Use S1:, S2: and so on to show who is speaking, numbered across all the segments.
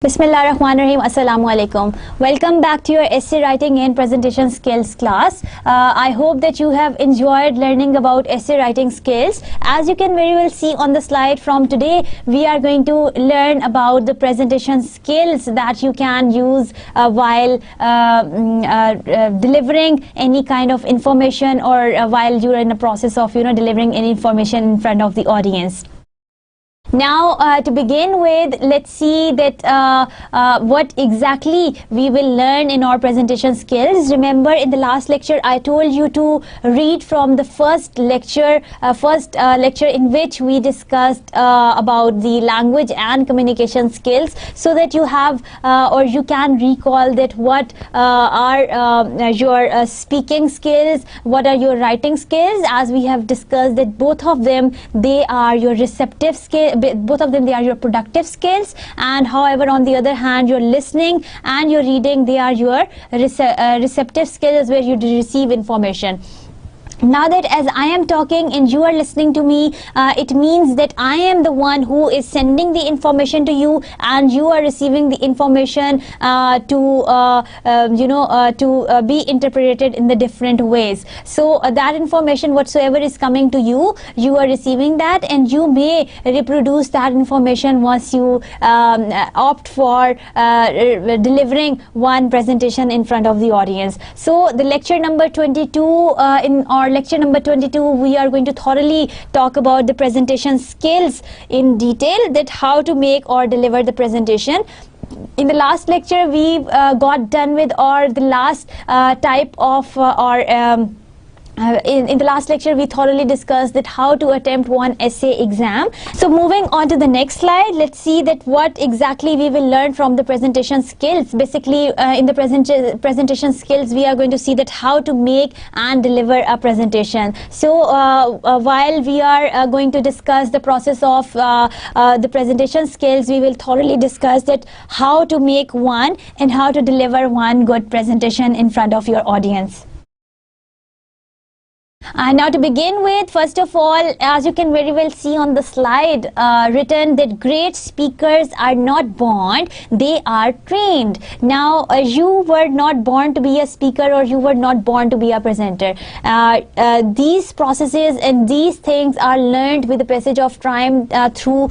S1: Bismillahirrahmanirrahim. Assalamu alaikum. Welcome back to your essay writing and presentation skills class. I hope that you have enjoyed learning about essay writing skills. As you can very well see on the slide, from today we are going to learn about the presentation skills that you can use while delivering any kind of information, or while you're in the process of delivering any information in front of the audience. Now, to begin with, let's see that what exactly we will learn in our presentation skills. Remember, in the last lecture, I told you to read from the first lecture in which we discussed about the language and communication skills, so that you have or you can recall that what are your speaking skills, what are your writing skills. As we have discussed that both of them, they are your receptive skills. Both of them, they are your productive skills, and however, on the other hand, your listening and your reading, they are your receptive skills, where you receive information. Now that as I am talking and you are listening to me, it means that I am the one who is sending the information to you, and you are receiving the information to be interpreted in the different ways. So that information whatsoever is coming to you, you are receiving that, and you may reproduce that information once you opt for delivering one presentation in front of the audience. So the lecture number 22, in our lecture number 22, we are going to thoroughly talk about the presentation skills in detail, that how to make or deliver the presentation. In the last lecture, we got done with the last type of in the last lecture, we thoroughly discussed that how to attempt one essay exam. So moving on to the next slide, let's see that what exactly we will learn from the presentation skills. Basically, in the presentation skills, we are going to see that how to make and deliver a presentation. So while we are going to discuss the process of the presentation skills, we will thoroughly discuss that how to make one and how to deliver one good presentation in front of your audience. Now to begin with, first of all, as you can very well see on the slide, written that great speakers are not born, they are trained. Now you were not born to be a speaker, or you were not born to be a presenter. These processes and these things are learned with the passage of time through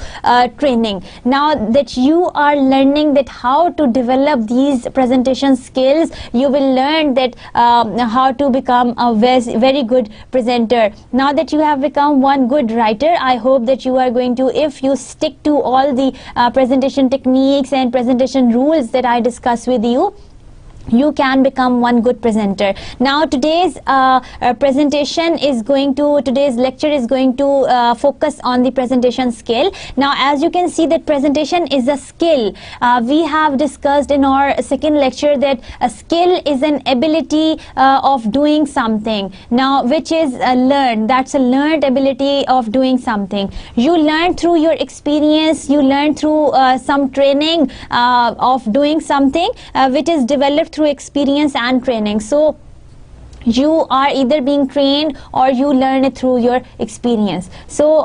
S1: training. Now that you are learning that how to develop these presentation skills, you will learn that how to become a very good presenter. Now that you have become one good writer, I hope that you are going to, if you stick to all the presentation techniques and presentation rules that I discuss with you, you can become one good presenter. Now today's today's lecture is going to focus on the presentation skill. Now as you can see that presentation is a skill. We have discussed in our second lecture that a skill is an ability of doing something, now which is learned. That's a learned ability of doing something. You learn through your experience, you learn through some training of doing something which is developed through experience and training. So you are either being trained or you learn it through your experience. So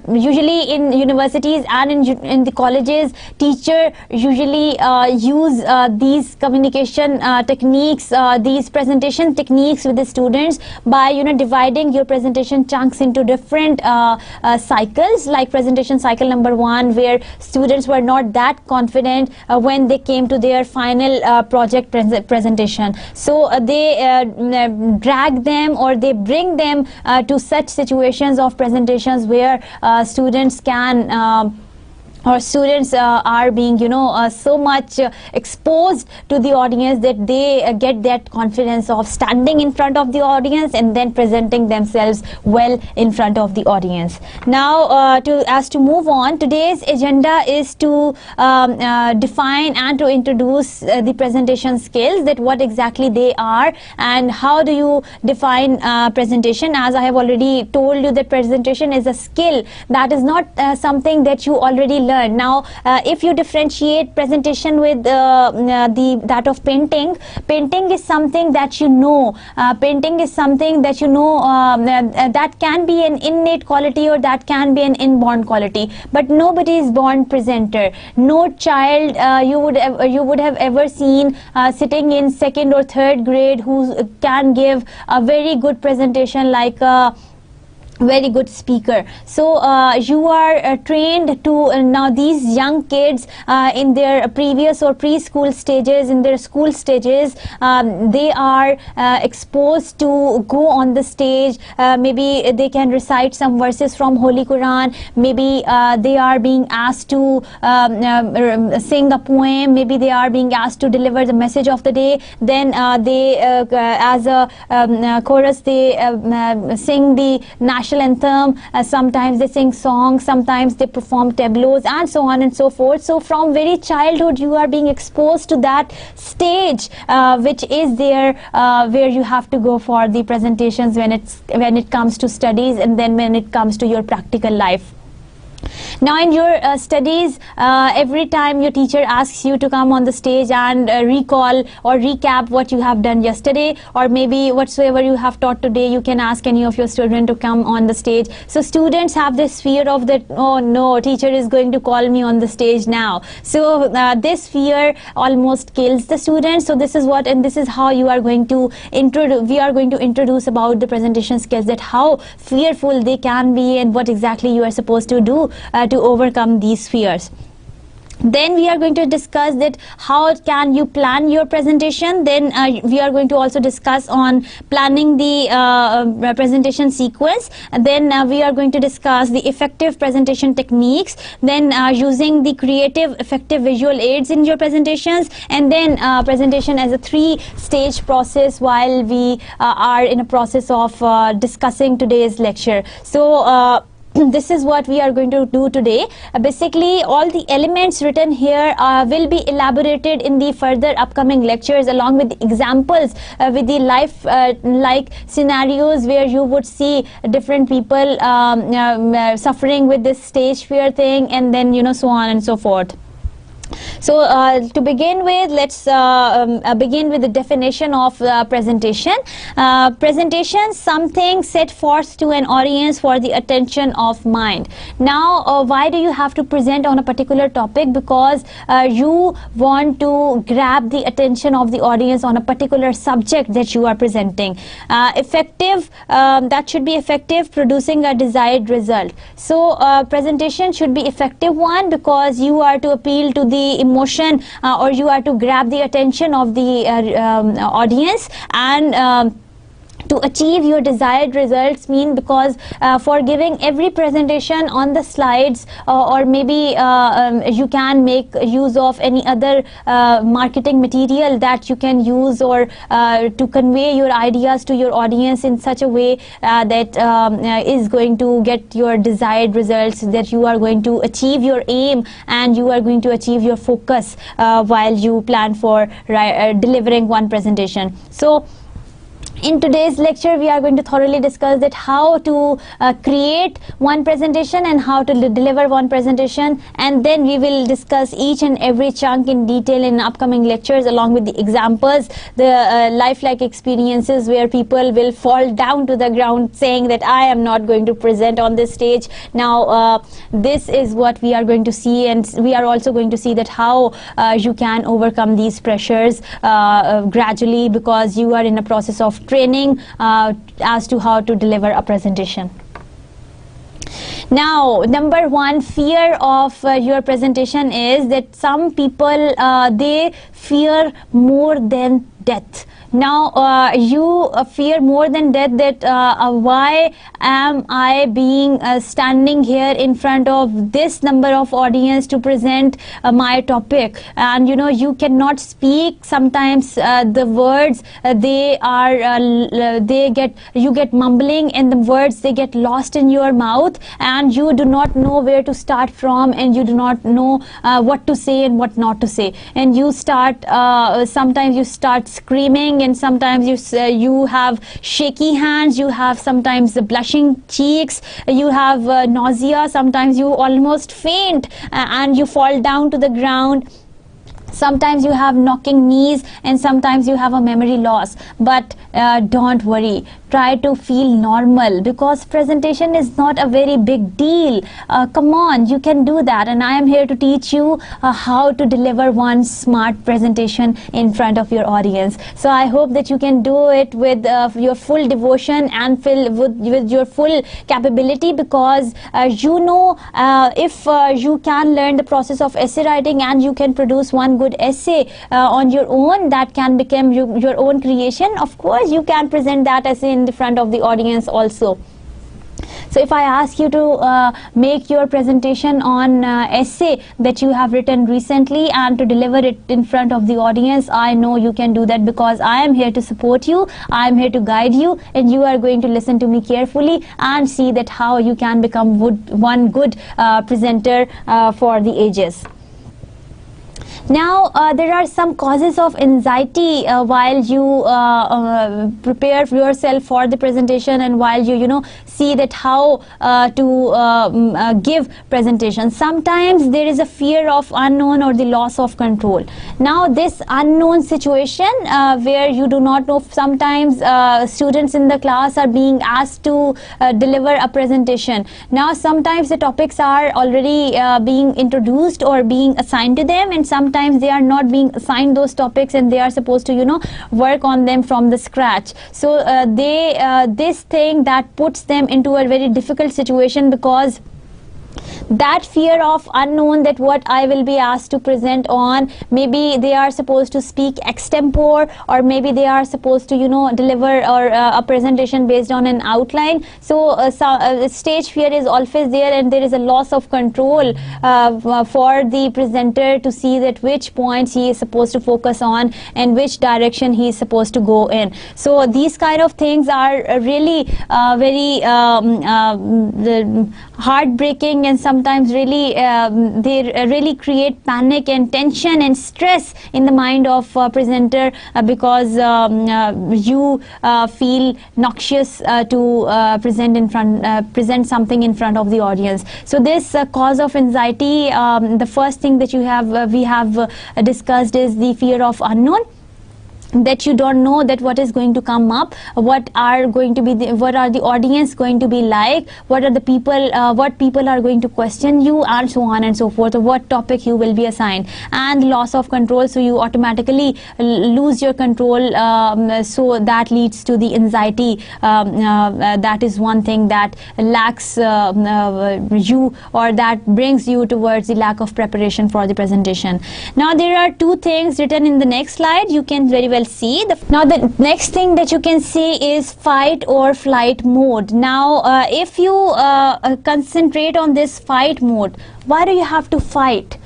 S1: usually in universities and in the colleges, teacher usually use these communication techniques, these presentation techniques with the students by dividing your presentation chunks into different cycles, like presentation cycle number 1, where students were not that confident when they came to their final project presentation. So they drag them, or they bring them to such situations of presentations where students can or students are being so much exposed to the audience that they get that confidence of standing in front of the audience and then presenting themselves well in front of the audience. Now to move on, today's agenda is to define and to introduce the presentation skills, that what exactly they are and how do you define presentation. As I have already told you that presentation is a skill, that is not something that you already learned. Now if you differentiate presentation with that of painting, painting is something that you know, painting is something that you know, that can be an innate quality or that can be an inborn quality, but nobody is born presenter. No child you would have ever seen sitting in second or third grade who can give a very good presentation like a very good speaker. So you are trained to now these young kids in their previous or preschool stages, in their school stages, they are exposed to go on the stage. Maybe they can recite some verses from Holy Quran, maybe they are being asked to sing a poem, maybe they are being asked to deliver the message of the day. Then they as a chorus they sing the national anthem, sometimes they sing songs, sometimes they perform tableaus, and so on and so forth. So from very childhood you are being exposed to that stage which is there where you have to go for the presentations when it comes to studies, and then when it comes to your practical life. Now in your studies, every time your teacher asks you to come on the stage and recall or recap what you have done yesterday, or maybe whatsoever you have taught today, you can ask any of your children to come on the stage. So students have this fear of that, oh no, teacher is going to call me on the stage now. So this fear almost kills the students. So this is what, and this is how you are going to we are going to introduce about the presentation skills, that how fearful they can be and what exactly you are supposed to do to overcome these fears. Then we are going to discuss that how can you plan your presentation. Then we are going to also discuss on planning the presentation sequence. And then we are going to discuss the effective presentation techniques, then using the creative effective visual aids in your presentations, and then presentation as a 3-stage process while we are in a process of discussing today's lecture. So this is what we are going to do today. Basically all the elements written here will be elaborated in the further upcoming lectures, along with the examples with the life like scenarios where you would see different people suffering with this stage fear thing, and then so on and so forth. So to begin with, let's begin with the definition of presentation. Presentation, something set forth to an audience for the attention of mind. Now why do you have to present on a particular topic? Because you want to grab the attention of the audience on a particular subject that you are presenting. Effective, that should be effective, producing a desired result. So presentation should be effective one, because you are to appeal to the emotion or you are to grab the attention of the audience, and to achieve your desired results mean, because for giving every presentation on the slides or maybe you can make use of any other marketing material that you can use, or to convey your ideas to your audience in such a way that is going to get your desired results, that you are going to achieve your aim and you are going to achieve your focus while you plan for delivering one presentation. So in today's lecture, we are going to thoroughly discuss that how to create one presentation and how to deliver one presentation, and then we will discuss each and every chunk in detail in upcoming lectures, along with the examples, the lifelike experiences where people will fall down to the ground saying that I am not going to present on this stage. Now this is what we are going to see, and we are also going to see that how you can overcome these pressures gradually, because you are in a process of training as to how to deliver a presentation. Now, number one fear of your presentation is that some people they fear more than death. Now you fear more than death that why am I being standing here in front of this number of audience to present my topic, and you cannot speak. Sometimes the words they are you get mumbling, and the words they get lost in your mouth, and you do not know where to start from, and you do not know what to say and what not to say, and you start sometimes you start screaming sweating, and sometimes you have shaky hands, you have sometimes the blushing cheeks, you have nausea, sometimes you almost faint and you fall down to the ground. Sometimes you have knocking knees, and sometimes you have a memory loss. But don't worry, try to feel normal, because presentation is not a very big deal. Come on, you can do that, and I am here to teach you how to deliver one smart presentation in front of your audience. So I hope that you can do it with your full devotion and with your full capability, because you know, if you can learn the process of essay writing and you can produce one good essay on your own, that can become your own creation. Of course, you can present that essay in the front of the audience also. So if I ask you to make your presentation on essay that you have written recently and to deliver it in front of the audience, I know you can do that, because I am here to support you, I am here to guide you, and you are going to listen to me carefully and see that how you can become one good presenter for the ages. Now, there are some causes of anxiety while you prepare yourself for the presentation, and while you see that how to give presentation. Sometimes there is a fear of unknown or the loss of control. Now, this unknown situation where you do not know, sometimes students in the class are being asked to deliver a presentation. Now, sometimes the topics are already being introduced or being assigned to them, and sometimes they are not being assigned those topics, and they are supposed to work on them from the scratch. So this thing that puts them into a very difficult situation, because that fear of unknown, that what I will be asked to present on, maybe they are supposed to speak extempore, or maybe they are supposed to deliver or a presentation based on an outline. So stage fear is always there, and there is a loss of control for the presenter to see that which points he is supposed to focus on and which direction he is supposed to go in. So these kind of things are really very heartbreaking, and sometimes really they really create panic and tension and stress in the mind of presenter, because you feel noxious to present something in front of the audience. So this cause of anxiety, the first thing that we have discussed is the fear of unknown, that you don't know that what is going to come up, what are the audience going to be like, what are the people, what people are going to question you, and so on and so forth, or what topic you will be assigned. And loss of control, so you automatically lose your control, so that leads to the anxiety. That is one thing that lacks you, or that brings you towards the lack of preparation for the presentation. Now, there are two things written in the next slide. You can very well see. Now, the next thing that you can see is fight or flight mode. Now, if you concentrate on this fight mode, why do you have to fight?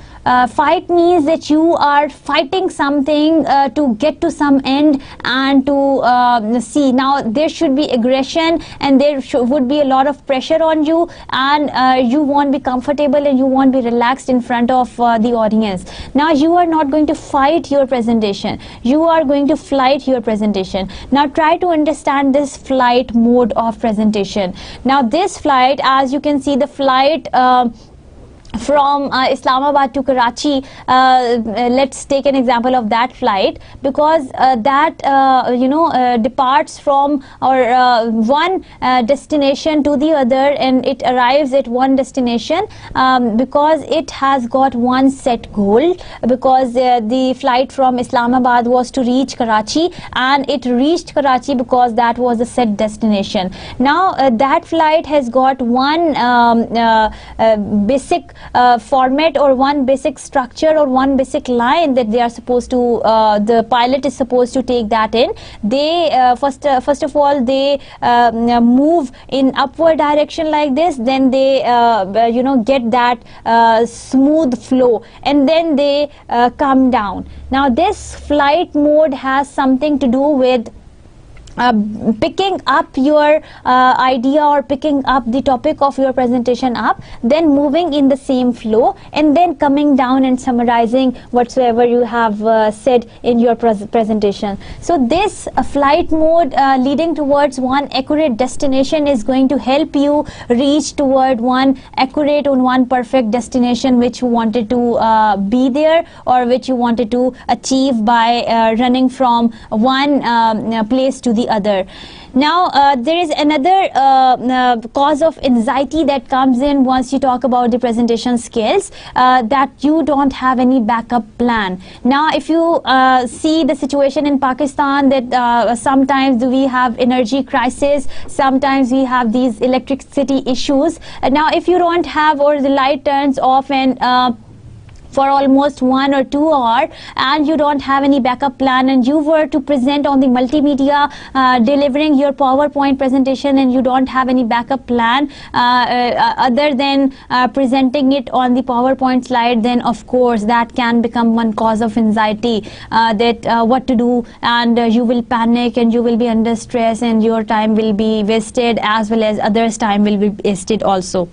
S1: Fight means that you are fighting something to get to some end and to see. Now, there should be aggression, and there would be a lot of pressure on you, and you won't be comfortable and you won't be relaxed in front of the audience. Now, you are not going to fight your presentation. You are going to flight your presentation. Now, try to understand this flight mode of presentation. Now, this flight, as you can see, the flight from Islamabad to Karachi, let's take an example of that flight, because that departs from one destination to the other, and it arrives at one destination because it has got one set goal, because the flight from Islamabad was to reach Karachi, and it reached Karachi because that was a set destination. Now, that flight has got one basic format, or one basic structure, or one basic line that they are supposed to, the pilot is supposed to take that in. They first of all, they move in upward direction like this, then they get that smooth flow, and then they come down. Now, this flight mode has something to do with picking up your idea or picking up the topic of your presentation up, then moving in the same flow, and then coming down and summarizing whatsoever you have said in your presentation. So this flight mode leading towards one accurate destination is going to help you reach toward one accurate and one perfect destination which you wanted to be there, or which you wanted to achieve by running from one place to the other. Now there is another cause of anxiety that comes in once you talk about the presentation skills, that you don't have any backup plan. Now if you see the situation in Pakistan, that sometimes we have energy crisis, sometimes we have these electricity issues. Now if you don't have, or the light turns off and for almost 1 or 2 hours, and you don't have any backup plan, and you were to present on the multimedia delivering your PowerPoint presentation, and you don't have any backup plan other than presenting it on the PowerPoint slide, then of course that can become one cause of anxiety, that what to do, and you will panic, and you will be under stress, and your time will be wasted, as well as others' time will be wasted also.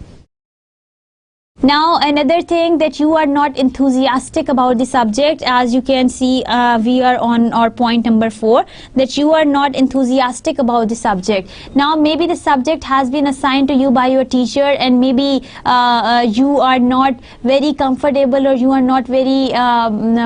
S1: Now another thing, that you are not enthusiastic about the subject. As you can see, we are on our point number 4, that you are not enthusiastic about the subject. Now maybe the subject has been assigned to you by your teacher, and maybe you are not very comfortable, or you are not very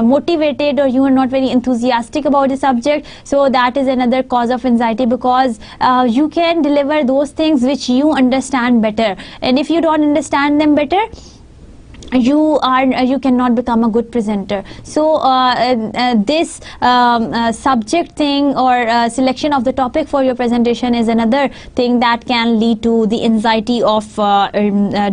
S1: motivated, or you are not very enthusiastic about the subject. So that is another cause of anxiety, because you can deliver those things which you understand better, and if you don't understand them better, you cannot become a good presenter. So this subject thing, or selection of the topic for your presentation, is another thing that can lead to the anxiety of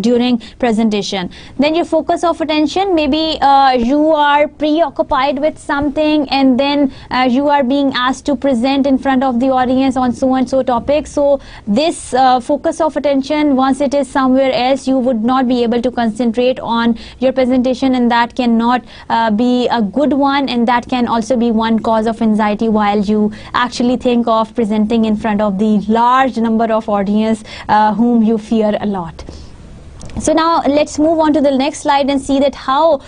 S1: during presentation. Then your focus of attention, maybe you are preoccupied with something, and then you are being asked to present in front of the audience on so and so topic. So this focus of attention, once it is somewhere else, you would not be able to concentrate on your presentation, and that cannot be a good one, and that can also be one cause of anxiety while you actually think of presenting in front of the large number of audience whom you fear a lot. So now let's move on to the next slide and see that how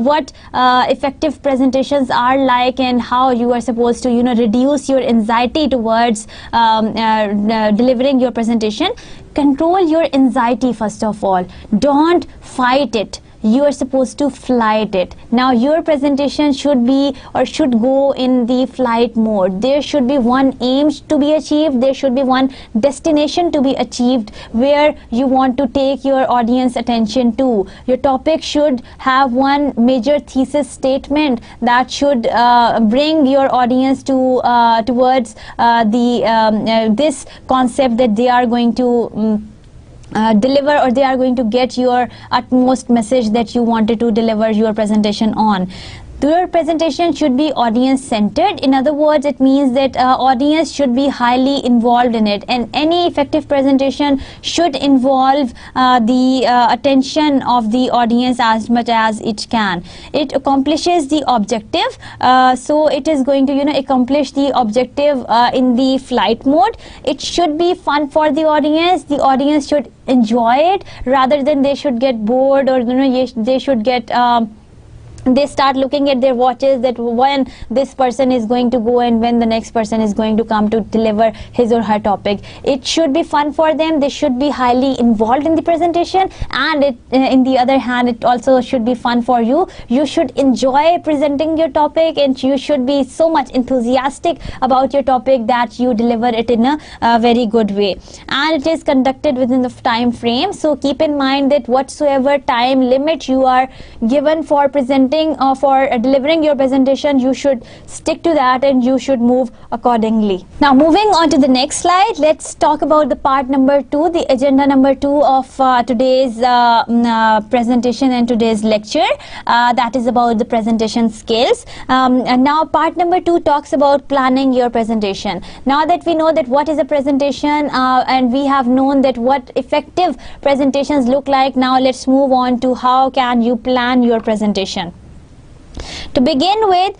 S1: what effective presentations are like, and how you are supposed to reduce your anxiety towards delivering your presentation. Control your anxiety first of all. Don't fight it. You are supposed to flight it. Now your presentation should be, or should go in the flight mode. There should be one aim to be achieved, there should be one destination to be achieved, where you want to take your audience attention to. Your topic should have one major thesis statement that should bring your audience to towards this concept that they are going to deliver, or they are going to get your utmost message that you wanted to deliver your presentation on. Your presentation should be audience centered. In other words, it means that audience should be highly involved in it, and any effective presentation should involve the attention of the audience as much as it can. It accomplishes the objective, so it is going to accomplish the objective in the flight mode. It should be fun for the audience. The audience should enjoy it, rather than they should get bored, or they should get they start looking at their watches, that when this person is going to go and when the next person is going to come to deliver his or her topic. It should be fun for them. They should be highly involved in the presentation, and it, in the other hand, it also should be fun for you. You should enjoy presenting your topic, and you should be so much enthusiastic about your topic that you deliver it in a very good way. And it is conducted within the time frame. So keep in mind that whatsoever time limit you are given for presenting for delivering your presentation, you should stick to that, and you should move accordingly. Now moving on to the next slide, let's talk about the part number 2, the agenda number 2 of today's presentation and today's lecture. That is about the presentation skills. And now part number 2 talks about planning your presentation. Now that we know that what is a presentation, and we have known that what effective presentations look like, now let's move on to how can you plan your presentation. To begin with,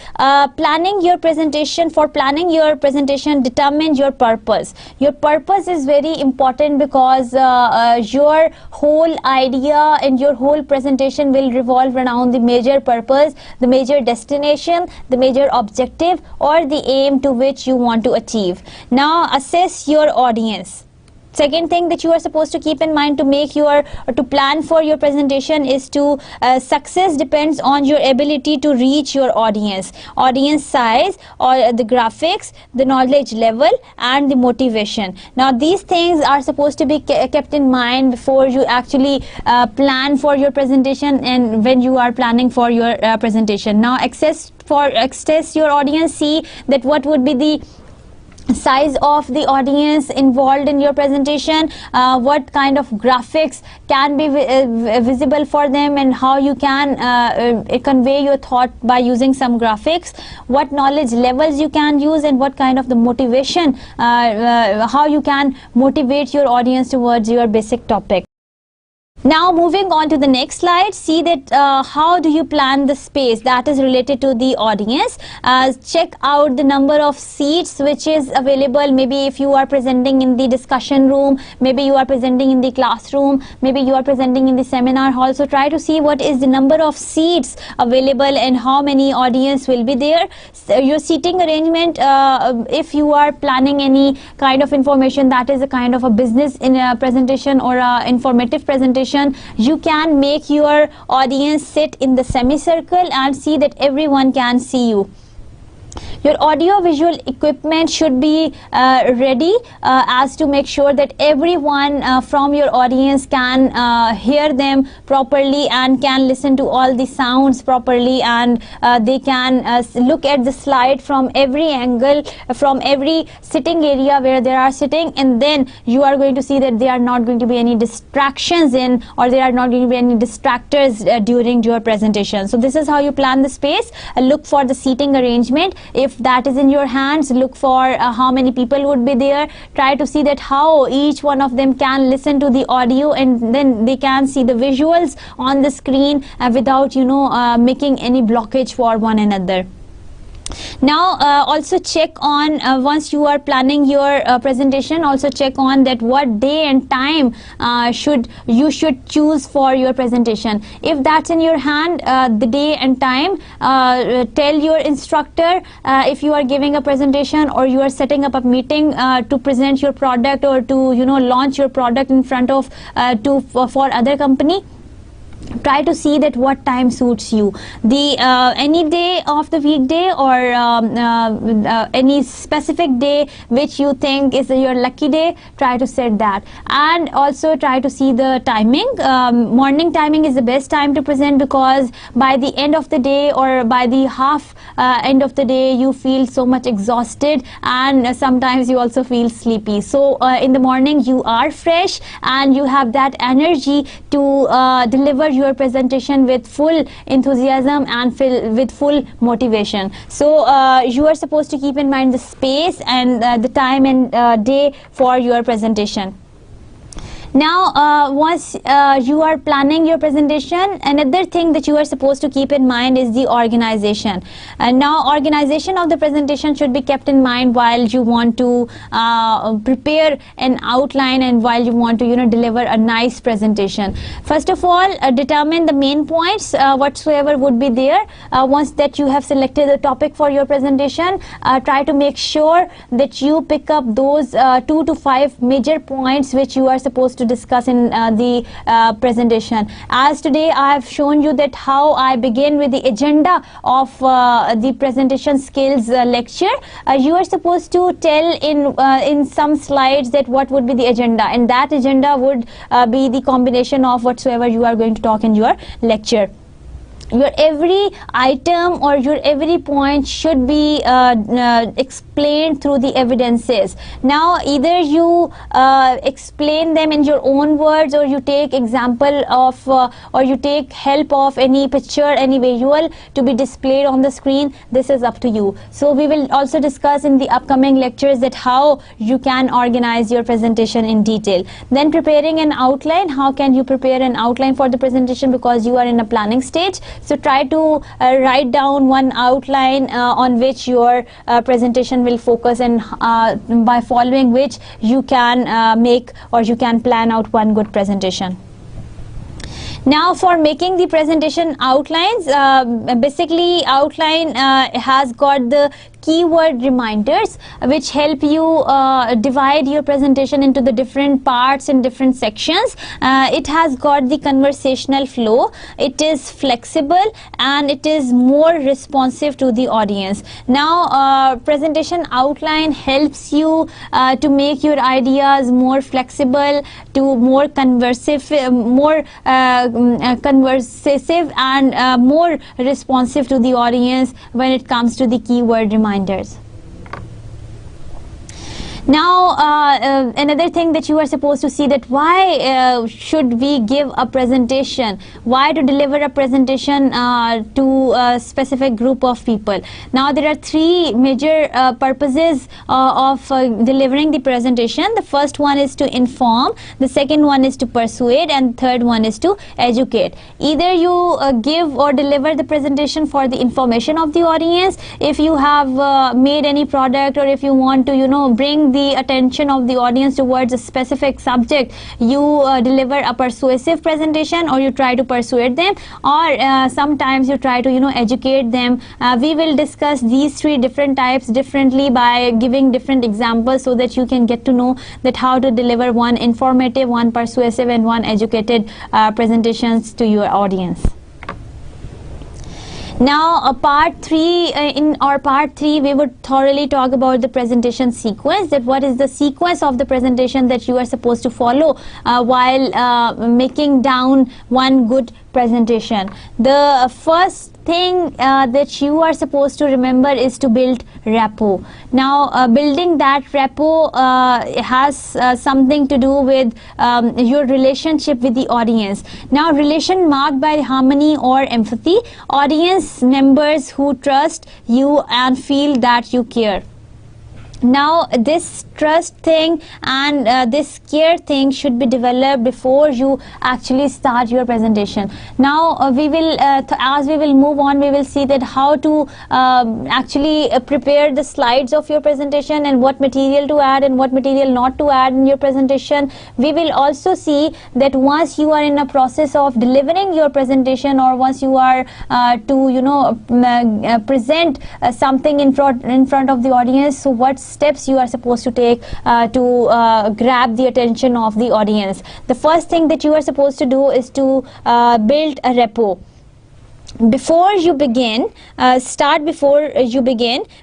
S1: planning your presentation. For planning your presentation, determine your purpose. Your purpose is very important because your whole idea and your whole presentation will revolve around the major purpose, the major destination, the major objective, or the aim to which you want to achieve. Now, assess your audience. Second thing that you are supposed to keep in mind to make your or to plan for your presentation is to success depends on your ability to reach your audience size, or the graphics, the knowledge level, and the motivation. Now these things are supposed to be kept in mind before you actually plan for your presentation and when you are planning for your presentation. Now access your audience. See that what would be the size of the audience involved in your presentation, what kind of graphics can be visible for them, and how you can convey your thought by using some graphics, what knowledge levels you can use, and what kind of the motivation, how you can motivate your audience towards your basic topic. Now moving on to the next slide, see that how do you plan the space that is related to the audience. Check out the number of seats which is available. Maybe if you are presenting in the discussion room, maybe you are presenting in the classroom, maybe you are presenting in the seminar hall. So try to see what is the number of seats available and how many audience will be there. So your seating arrangement, if you are planning any kind of information that is a kind of a business in a presentation or a informative presentation, you can make your audience sit in the semicircle and see that everyone can see you. Your audio visual equipment should be ready as to make sure that everyone from your audience can hear them properly and can listen to all the sounds properly, and they can look at the slide from every angle, from every sitting area where they are sitting, and then you are going to see that there are not going to be any distractions in, or there are not going to be any distractors during your presentation. So this is how you plan the space. Look for the seating arrangement. If that is in your hands, look for how many people would be there. Try to see that how each one of them can listen to the audio, and then they can see the visuals on the screen without making any blockage for one another. Now also check on, once you are planning your presentation, also check on that what day and time you should choose for your presentation. If that's in your hand, the day and time, tell your instructor if you are giving a presentation or you are setting up a meeting to present your product or to launch your product in front of for other company. Try to see that what time suits you. The any day of the weekday or any specific day which you think is your lucky day, try to set that. And also try to see the timing. Morning timing is the best time to present, because by the end of the day or by the half end of the day you feel so much exhausted, and sometimes you also feel sleepy. So in the morning you are fresh and you have that energy to deliver your presentation with full enthusiasm and with full motivation. So you are supposed to keep in mind the space and the time and day for your presentation. Now once you are planning your presentation, another thing that you are supposed to keep in mind is the organization. And now organization of the presentation should be kept in mind while you want to prepare an outline and while you want to deliver a nice presentation. First of all, determine the main points whatsoever would be there. Once that you have selected the topic for your presentation, try to make sure that you pick up those 2 to 5 major points which you are supposed to discuss in the presentation. As today I have shown you that how I begin with the agenda of the presentation skills lecture. You are supposed to tell in some slides that what would be the agenda, and that agenda would be the combination of whatsoever you are going to talk in your lecture. Your every item or your every point should be explained through the evidences. Now either you explain them in your own words, or you take example of or you take help of any picture, any visual to be displayed on the screen. This is up to you. So we will also discuss in the upcoming lectures that how you can organize your presentation in detail. Then preparing an outline. How can you prepare an outline for the presentation, because you are in a planning stage. So try to write down one outline on which your presentation will focus, and by following which you can make or you can plan out one good presentation. Now for making the presentation outlines, basically outline has got the keyword reminders which help you divide your presentation into the different parts and different sections. It has got the conversational flow, it is flexible, and it is more responsive to the audience. Now presentation outline helps you to make your ideas more flexible, to more conversive and more responsive to the audience when it comes to the keyword reminders. Now another thing that you are supposed to see, that why should we give a presentation, why to deliver a presentation to a specific group of people. Now there are three major purposes of delivering the presentation. The first one is to inform, the second one is to persuade, and third one is to educate. Either you give or deliver the presentation for the information of the audience. If you have made any product, or if you want to bring the attention of the audience towards a specific subject, you deliver a persuasive presentation, or you try to persuade them, or sometimes you try to educate them. We will discuss these three different types differently by giving different examples, so that you can get to know that how to deliver one informative, one persuasive, and one educated presentations to your audience. Now in our part 3 we would thoroughly talk about the presentation sequence, that what is the sequence of the presentation that you are supposed to follow while making down one good presentation. The first thing that you are supposed to remember is to build rapport. Now building that rapport has something to do with your relationship with the audience. Now relation marked by harmony or empathy, audience members who trust you and feel that you care. Now this trust thing and this care thing should be developed before you actually start your presentation. Now we will as we will move on, we will see that how to actually prepare the slides of your presentation, and what material to add and what material not to add in your presentation. We will also see that once you are in a process of delivering your presentation, or once you are to present something in front of the audience, so what steps you are supposed to take to grab the attention of the audience. The first thing that you are supposed to do is to build a rapport. Before you begin,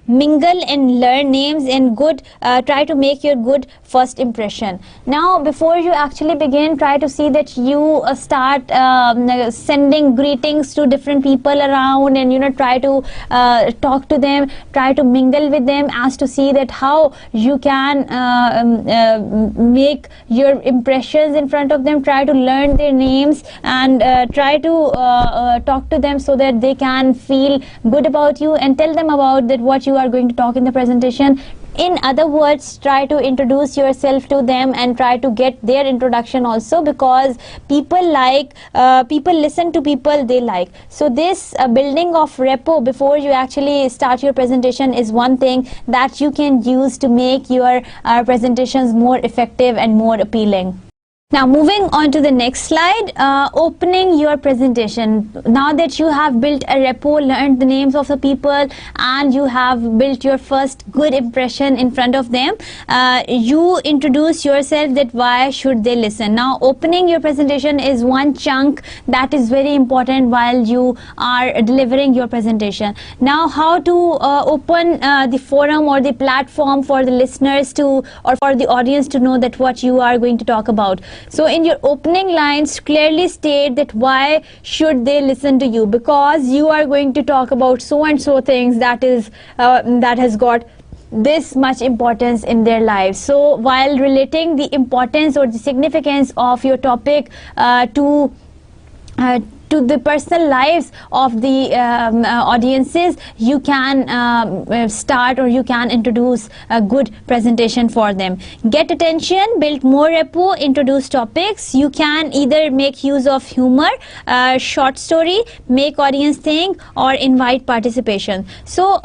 S1: mingle and learn names and try to make your good first impression. Now before you actually begin, try to see that you start sending greetings to different people around, and try to talk to them, try to mingle with them, as to see that how you can make your impressions in front of them. Try to learn their names and try to talk to them, so that they can feel good about you, and tell them about that what you are going to talk in the presentation. In other words, try to introduce yourself to them and try to get their introduction also, because people listen to people they like. So this building of rapport before you actually start your presentation is one thing that you can use to make your presentations more effective and more appealing. Now moving on to the next slide, opening your presentation. Now that you have built a rapport, learned the names of the people, and you have built your first good impression in front of them, you introduce yourself, that why should they listen. Now opening your presentation is one chunk that is very important while you are delivering your presentation. Now how to open the forum or the platform for the listeners to, or for the audience to know that what you are going to talk about. So in your opening lines, clearly state that why should they listen to you, because you are going to talk about so and so things that has got this much importance in their lives. So while relating the importance or the significance of your topic to to the personal lives of the audiences, you can start or you can introduce a good presentation for them. Get attention, build more rapport, introduce topics. You can either make use of humor, short story, make audience think, or invite participation. So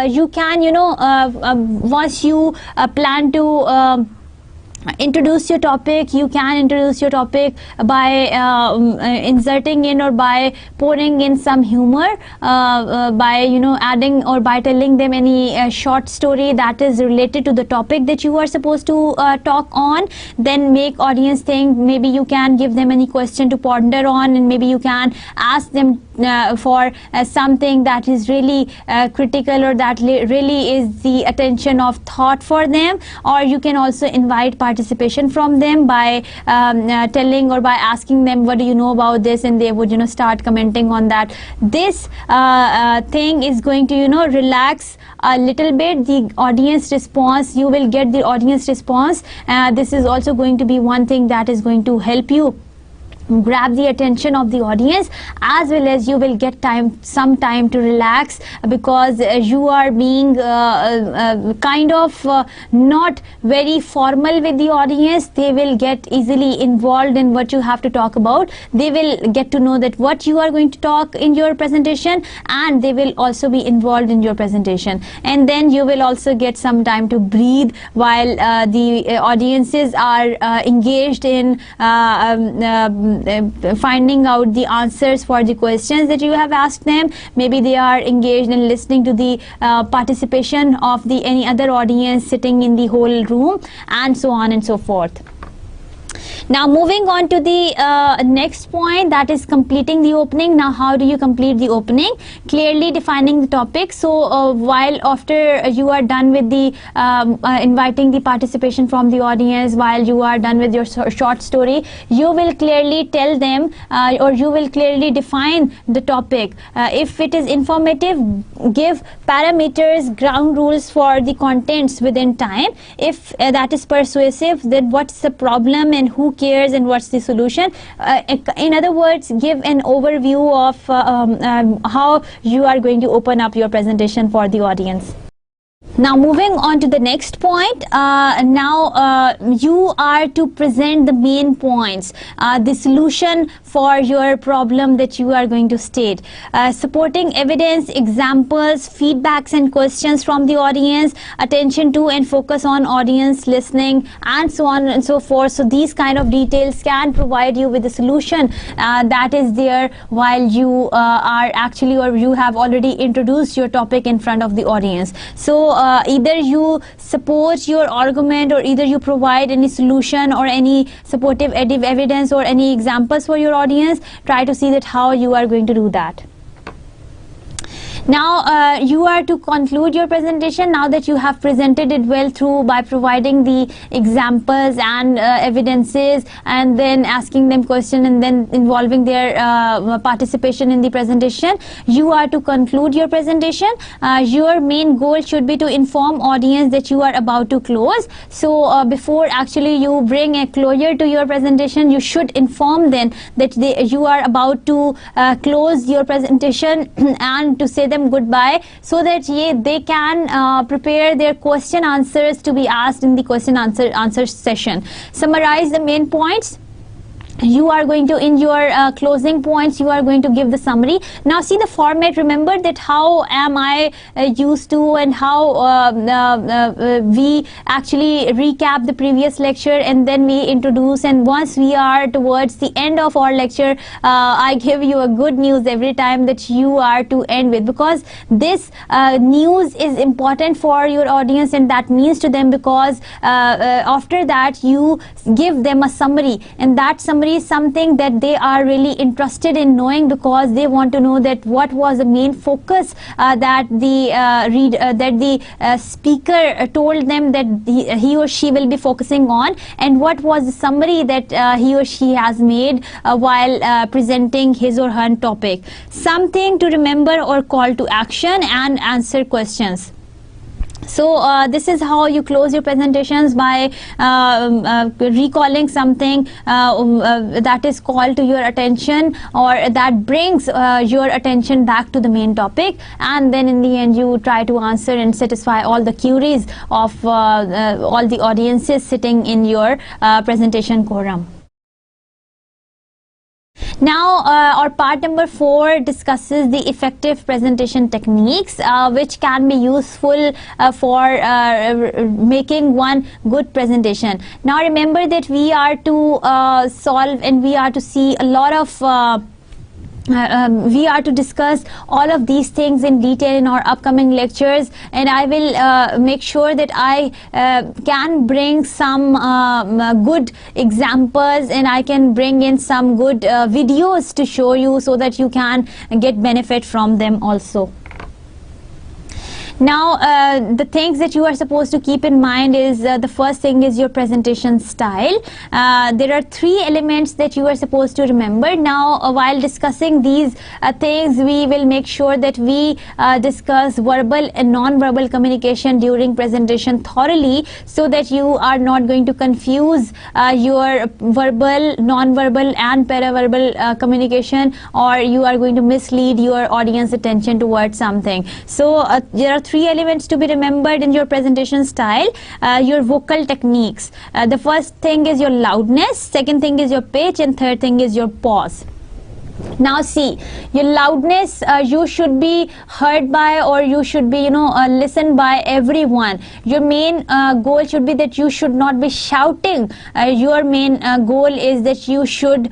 S1: you can, once you plan to introduce your topic, you can introduce your topic by inserting in or by pouring in some humor, by adding or by telling them any short story that is related to the topic that you are supposed to talk on. Then make audience think. Maybe you can give them any question to ponder on, and maybe you can ask them for something that is really critical, or that really is the attention of thought for them. Or you can also invite participation from them by telling or by asking them, what do you know about this, and they would start commenting on that. This thing is going to relax a little bit the audience response. You will get the audience response. This is also going to be one thing that is going to help you grab the attention of the audience, as well as you will get some time to relax, because you are being kind of not very formal with the audience. They will get easily involved in what you have to talk about. They will get to know that what you are going to talk in your presentation, and they will also be involved in your presentation. And then you will also get some time to breathe while the audiences are engaged in finding out the answers for the questions that you have asked them. Maybe they are engaged in listening to the participation of the any other audience sitting in the whole room, and so on and so forth. Now moving on to the next point, that is completing the opening. Now how do you complete the opening? Clearly defining the topic. So while after you are done with the inviting the participation from the audience, while you are done with your short story, you will clearly tell them or you will clearly define the topic. If it is informative, give parameters, ground rules for the contents within time. If that is persuasive, then what's the problem and who cares and what's the solution. In other words, give an overview of how you are going to open up your presentation for the audience. Now moving on to the next point, you are to present the main points, the solution for your problem that you are going to state, supporting evidence, examples, feedbacks and questions from the audience, attention to and focus on audience listening, and so on and so forth. So these kind of details can provide you with the solution that is there while you are actually, or you have already introduced your topic in front of the audience. So either you support your argument, or either you provide any solution or any supportive evidence or any examples for your audience. Try to see that how you are going to do that. Now you are to conclude your presentation now that you have presented it well through by providing the examples and evidences, and then asking them questions, and then involving their participation in the presentation. You are to conclude your presentation. Your main goal should be to inform audience that you are about to close. So before actually you bring a closure to your presentation, you should inform them that you are about to close your presentation and to say them goodbye, so that they can prepare their question answers to be asked in the question answer session. Summarize the main points. You are going to, in your closing points, you are going to give the summary. Now see the format. Remember that how am I used to, and how we actually recap the previous lecture, and then we introduce, and once we are towards the end of our lecture, I give you a good news every time that you are to end with, because this news is important for your audience, and that means to them, because after that you give them a summary, and that summary is something that they are really interested in knowing, because they want to know that what was the main focus that the speaker told them that he or she will be focusing on, and what was the summary that he or she has made while presenting his or her topic. Something to remember or call to action, and answer questions. So this is how you close your presentations, by recalling something that is called to your attention, or that brings your attention back to the main topic, and then in the end you try to answer and satisfy all the queries of all the audiences sitting in your presentation quorum. Now our part number 4 discusses the effective presentation techniques which can be useful for making one good presentation. Now remember that we are to solve and we are to see a lot of we are to discuss all of these things in detail in our upcoming lectures, and I will make sure that I can bring some good examples, and I can bring in some good videos to show you, so that you can get benefit from them also. Now the things that you are supposed to keep in mind is the first thing is your presentation style. There are 3 elements that you are supposed to remember. Now while discussing these things, we will make sure that we discuss verbal and non-verbal communication during presentation thoroughly, so that you are not going to confuse your verbal, non-verbal and paraverbal communication, or you are going to mislead your audience attention towards something. So there are 3 elements to be remembered in your presentation style. Your vocal techniques. The first thing is your loudness, second thing is your pitch, and third thing is your pause. Now see, your loudness, you should be heard by, or you should be listened by everyone. Your main goal should be that you should not be shouting. Your main goal is that you should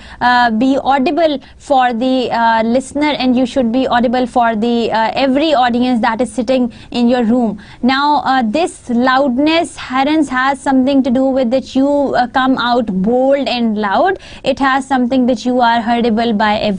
S1: be audible for the listener, and you should be audible for the every audience that is sitting in your room. Now this loudness has something to do with that you come out bold and loud. It has something that you are heardable by everyone.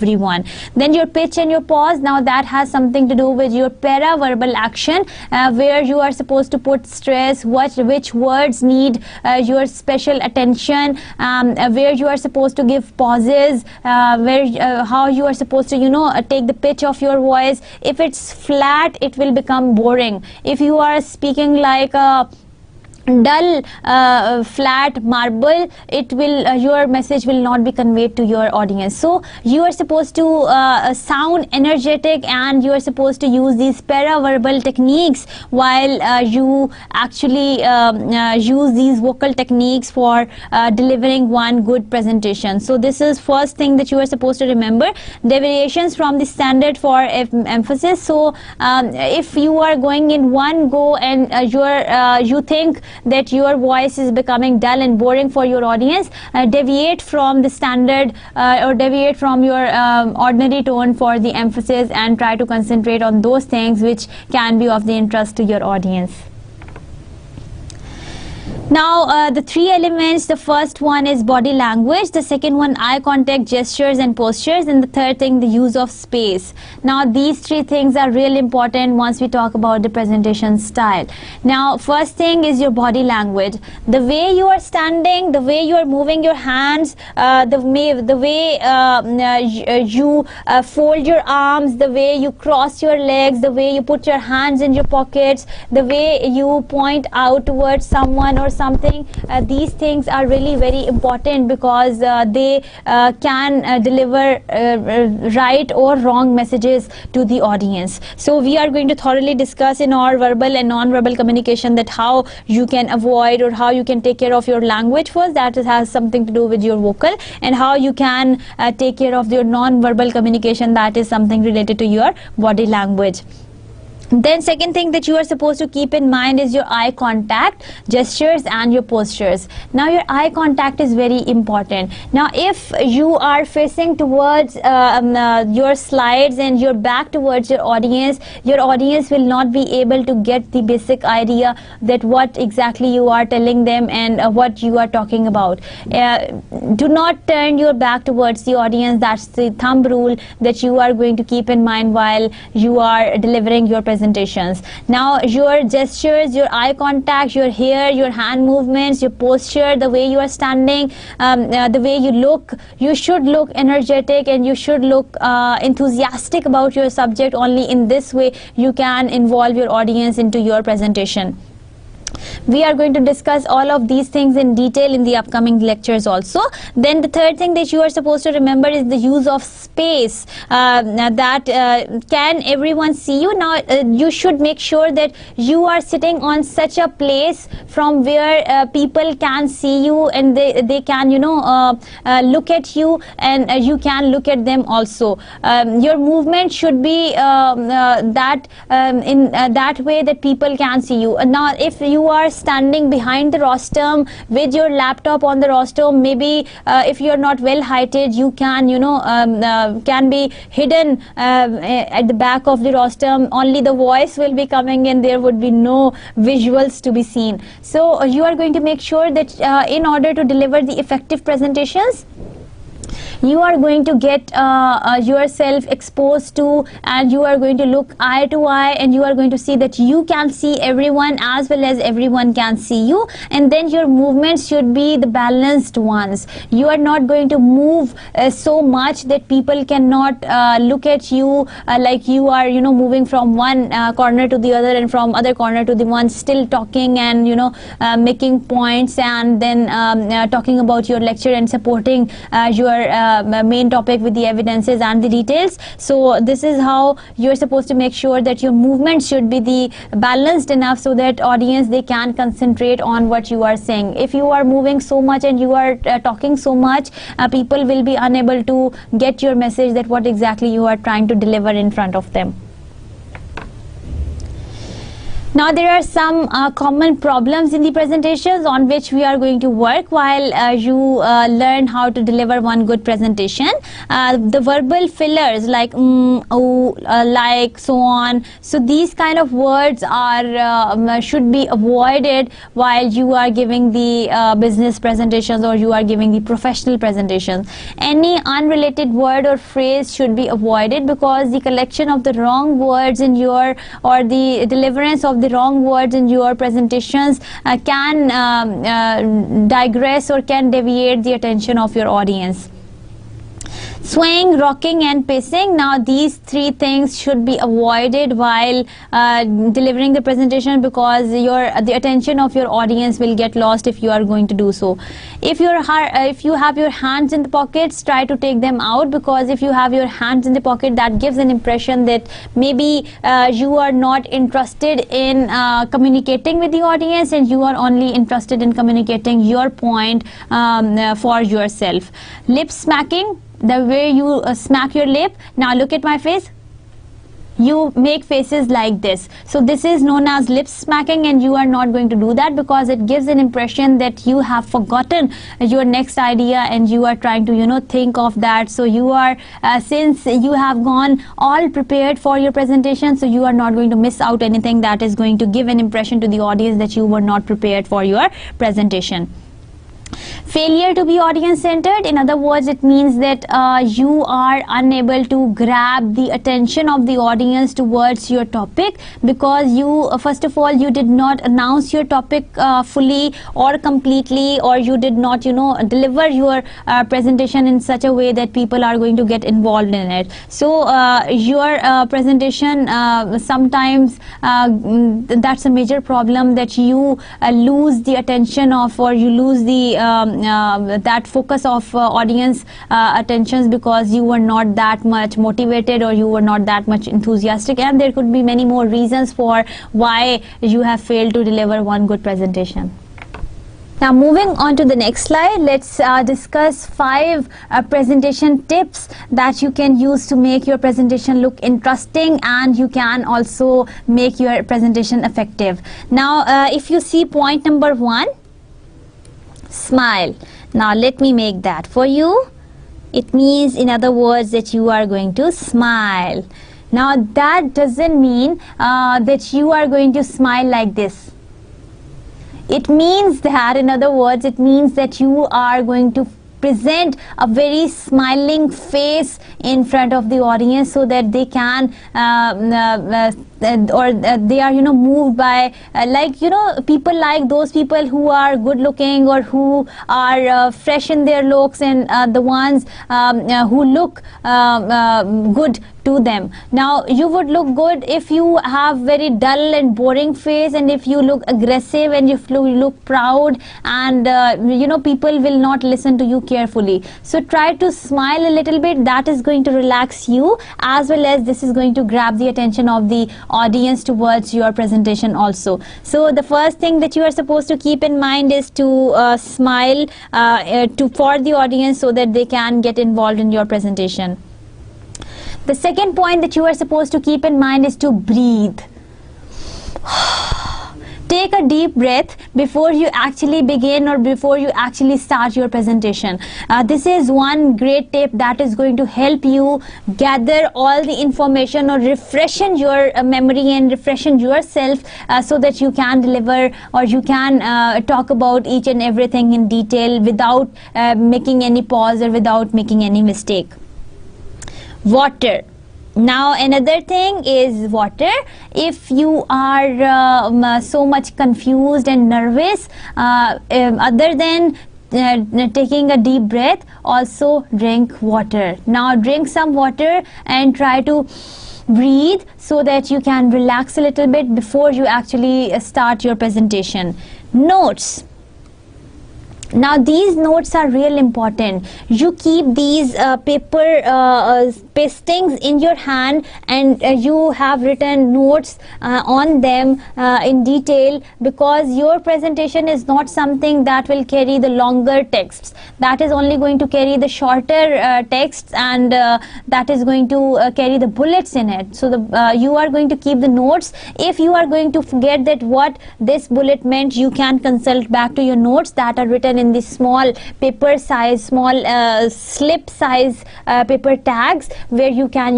S1: Then your pitch and your pause, now that has something to do with your paraverbal action, where you are supposed to put stress, which words need your special attention, where you are supposed to give pauses, how you are supposed to take the pitch of your voice. If it's flat, it will become boring. If you are speaking like a dull flat marble, it will your message will not be conveyed to your audience. So you are supposed to sound energetic, and you are supposed to use these paraverbal techniques while you actually use these vocal techniques for delivering one good presentation. So this is first thing that you are supposed to remember. Deviations from the standard for emphasis. So if you are going in one go and you think that your voice is becoming dull and boring for your audience, deviate from the standard or deviate from your ordinary tone for the emphasis, and try to concentrate on those things which can be of the interest to your audience. Now the 3 elements, the first one is body language, the second one eye contact, gestures and postures, and the third thing the use of space. Now these 3 things are really important once we talk about the presentation style. Now first thing is your body language. The way you are standing, the way you are moving your hands, the way you fold your arms, the way you cross your legs, the way you put your hands in your pockets, the way you point out towards someone or something, these things are really very important, because they can deliver right or wrong messages to the audience. So we are going to thoroughly discuss in our verbal and non-verbal communication that how you can avoid or how you can take care of your language first, that has something to do with your vocal, and how you can take care of your non-verbal communication, that is something related to your body language. Then second thing that you are supposed to keep in mind is your eye contact, gestures and your postures. Now your eye contact is very important. Now if you are facing towards your slides and your back towards your audience will not be able to get the basic idea that what exactly you are telling them and what you are talking about. Do not turn your back towards the audience. That's the thumb rule that you are going to keep in mind while you are delivering your presentations. Now your gestures, your eye contact, your hair, your hand movements, your posture, the way you are standing, the way you look, you should look energetic and you should look enthusiastic about your subject. Only in this way you can involve your audience into your presentation. We are going to discuss all of these things in detail in the upcoming lectures also. Then the third thing that you are supposed to remember is the use of space. Can everyone see you? Now you should make sure that you are sitting on such a place from where people can see you, and they can look at you, and you can look at them also. Your movement should be in that way that people can see you. Now if you are standing behind the rostrum with your laptop on the rostrum, maybe if you are not well heighted, you can can be hidden at the back of the rostrum. Only the voice will be coming and there would be no visuals to be seen. So you are going to make sure that in order to deliver the effective presentations, you are going to get yourself exposed to, and you are going to look eye to eye, and you are going to see that you can see everyone as well as everyone can see you. And then your movements should be the balanced ones. You are not going to move so much that people cannot look at you like you are moving from one corner to the other and from other corner to the one, still talking and making points, and then talking about your lecture and supporting your main topic with the evidences and the details. So this is how you're supposed to make sure that your movement should be the balanced enough so that audience, they can concentrate on what you are saying. If you are moving so much and you are talking so much, people will be unable to get your message, that what exactly you are trying to deliver in front of them. Now there are some common problems in the presentations on which we are going to work while you learn how to deliver one good presentation. The verbal fillers like oh, like, so on. So these kind of words are should be avoided while you are giving the business presentations or you are giving the professional presentations. Any unrelated word or phrase should be avoided, because the collection of the wrong words in your, or the deliverance of the wrong words in your presentations can digress or can deviate the attention of your audience. Swaying, rocking and pacing. Now these three things should be avoided while delivering the presentation, because the attention of your audience will get lost if you are going to do so. If you have your hands in the pockets, try to take them out, because if you have your hands in the pocket, that gives an impression that maybe you are not interested in communicating with the audience, and you are only interested in communicating your point for yourself. Lip smacking, the way you smack your lip. Now look at my face. You make faces like this. So this is known as lip smacking, and you are not going to do that, because it gives an impression that you have forgotten your next idea and you are trying to think of that. So you are since you have gone all prepared for your presentation, so you are not going to miss out anything that is going to give an impression to the audience that you were not prepared for your presentation. Failure to be audience centered, in other words, it means that you are unable to grab the attention of the audience towards your topic, because you first of all, you did not announce your topic fully or completely, or you did not deliver your presentation in such a way that people are going to get involved in it. So your presentation sometimes that's a major problem, that you lose the attention of, or you lose the that focus of audience attentions, because you were not that much motivated or you were not that much enthusiastic, and there could be many more reasons for why you have failed to deliver one good presentation. Now moving on to the next slide, let's discuss 5 presentation tips that you can use to make your presentation look interesting, and you can also make your presentation effective. Now if you see point number 1, smile. Now let me make that for you. It means, in other words, that you are going to smile. Now that doesn't mean that you are going to smile like this. It means that, in other words, it means that you are going to present a very smiling face in front of the audience, so that they can they are moved by people like those people who are good looking or who are fresh in their looks, and the ones who look good to them. Now you would look good if you have very dull and boring face, and if you look aggressive and if you look proud, and people will not listen to you carefully. So try to smile a little bit. That is going to relax you, as well as this is going to grab the attention of the audience towards your presentation also. So the first thing that you are supposed to keep in mind is to smile for the audience so that they can get involved in your presentation. The second point that you are supposed to keep in mind is to breathe. Take a deep breath before you actually begin or before you actually start your presentation. This is one great tip that is going to help you gather all the information or refreshen your memory and refreshen yourself so that you can deliver, or you can talk about each and everything in detail without making any pause or without making any mistake. Water. Now another thing is water. If you are so much confused and nervous, other than taking a deep breath, also drink water. Now drink some water and try to breathe so that you can relax a little bit before you actually start your presentation. Notes. Now these notes are real important. You keep these paper pastings in your hand, and you have written notes on them in detail, because your presentation is not something that will carry the longer texts. That is only going to carry the shorter texts, and that is going to carry the bullets in it. So you are going to keep the notes. If you are going to forget that what this bullet meant, you can consult back to your notes that are written in this small paper size, small slip size paper tags, where you can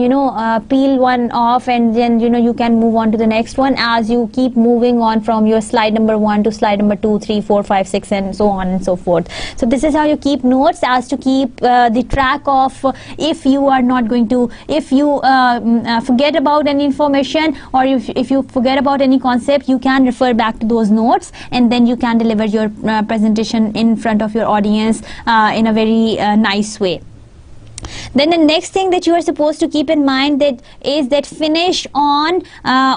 S1: peel one off, and then you can move on to the next one as you keep moving on from your slide number 1 to slide number 2, 3, 4, 5, 6, and so on and so forth. So this is how you keep notes, as to keep the track of if you are not going to, if you forget about any information, or if you forget about any concept, you can refer back to those notes, and then you can deliver your presentation in front of your audience in a very nice way. Then the next thing that you are supposed to keep in mind is that finish on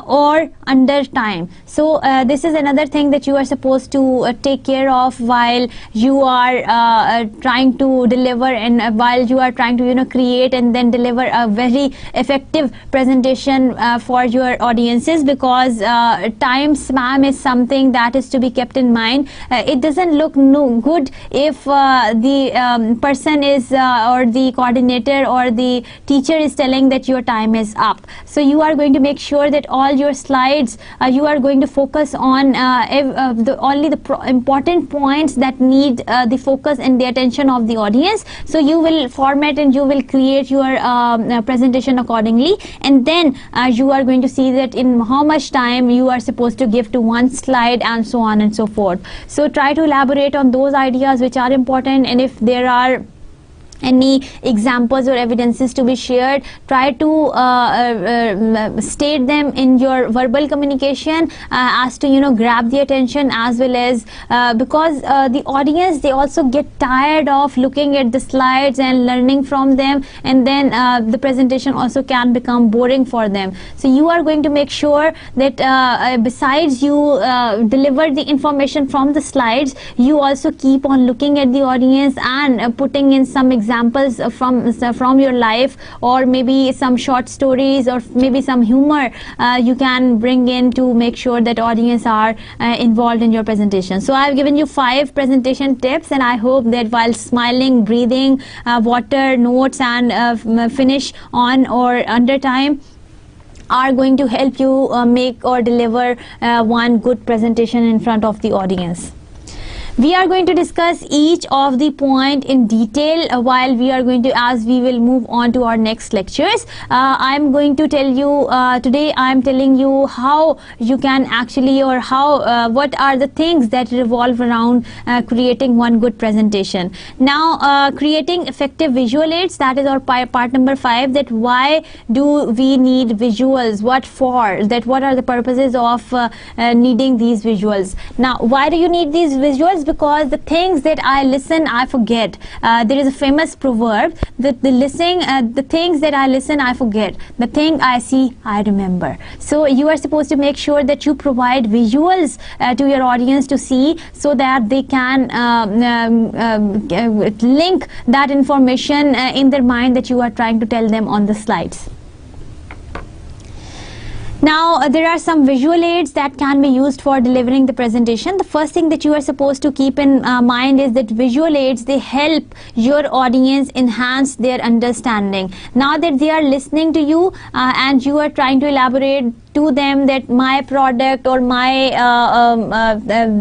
S1: or under time. So this is another thing that you are supposed to take care of while you are trying to deliver, and while you are trying to create and then deliver a very effective presentation for your audiences, because time spam is something that is to be kept in mind. It doesn't look good if the person is or the coordinator or the teacher is telling that your time is up. So you are going to make sure that all your slides you are going to focus on only the important points that need the focus and the attention of the audience. So you will format and you will create your presentation accordingly, and then you are going to see that in how much time you are supposed to give to one slide, and so on and so forth. So try to elaborate on those ideas which are important, and if there are any examples or evidences to be shared, try to state them in your verbal communication as to grab the attention, as well as because the audience, they also get tired of looking at the slides and learning from them, and then the presentation also can become boring for them. So you are going to make sure that besides you deliver the information from the slides, you also keep on looking at the audience and putting in some examples from your life, or maybe some short stories, or maybe some humor you can bring in to make sure that audience are involved in your presentation. So I've given you 5 presentation tips, and I hope that while smiling, breathing, water, notes, and finish on or under time are going to help you make or deliver one good presentation in front of the audience. We are going to discuss each of the point in detail while we are going to, as we will move on to our next lectures. I am going to tell you today, I am telling you how you can actually, or how what are the things that revolve around creating one good presentation. Now creating effective visual aids, that is our part number 5, that why do we need visuals, what for, that what are the purposes of needing these visuals. Now why do you need these visuals? visuals because the things that I listen, I forget. There is a famous proverb that the things that I listen, I forget. The thing I see, I remember. So you are supposed to make sure that you provide visuals to your audience to see, so that they can link that information in their mind that you are trying to tell them on the slides. Now, there are some visual aids that can be used for delivering the presentation. The first thing that you are supposed to keep in mind is that visual aids, they help your audience enhance their understanding. Now that they are listening to you and you are trying to elaborate to them that my product or my